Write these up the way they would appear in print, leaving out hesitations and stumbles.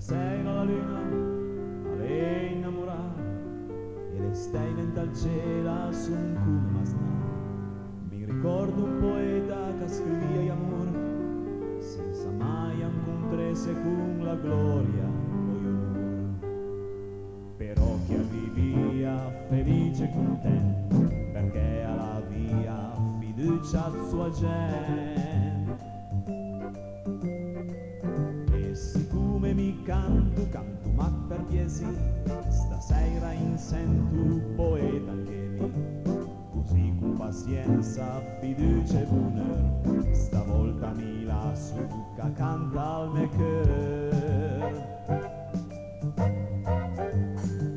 sera la luna alle innamorare e le stelle dal cielo su un culmasna. Mi ricordo un poeta che scrivia amore senza mai incontrarsi con la gloria o l'amore, però che vivia felice e contento perché alla via fiducia a sua gente. E siccome mi canto ma per piesi, stasera insento poeta anche lì, così con pazienza, fiducia e buon'or, stavolta mi la succa canta al mio cœur.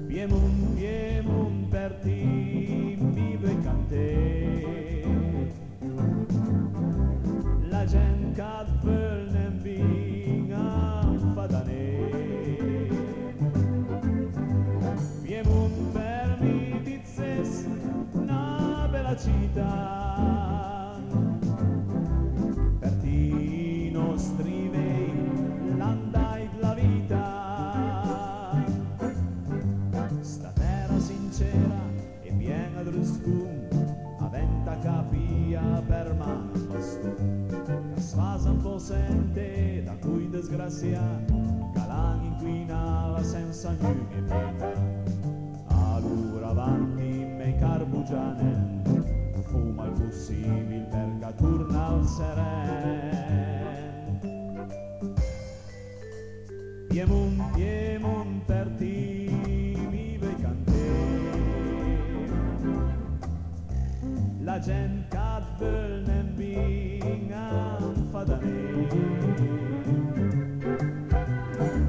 Piemun, Piemun, per ti mi vuoi cantare, la gente che vuole vinga fa da ne. Piemun, per mi dizes una bella città, per ti nostri vei l'andai la vita. Sta terra sincera e piena di scum, aventa capia per mano bastun, che sfasa un po' sente da cui disgrazia, calan inquina senza niente pietà. Allora avanti me carbugiane, fuma il possibile perché torna al seren. Piemun, Piemun, per ti mi vuoi cantare, la gente che vuole vinga fa da ne.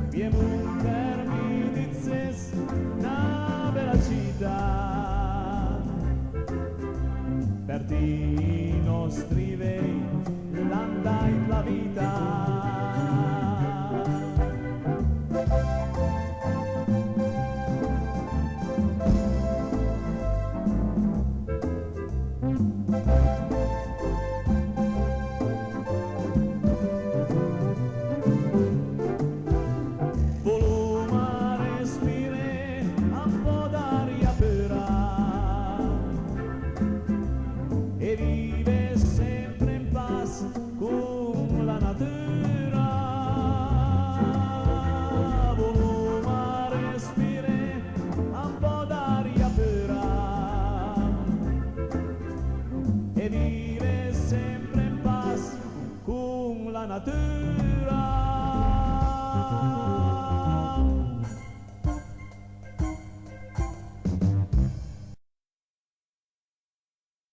Piemun, per mi dizes una bella città, per ti nostri vei l'andai la vita. E vive sempre in pace con la natura, voluma respire un po' d'aria pura e vive sempre in pace con la natura.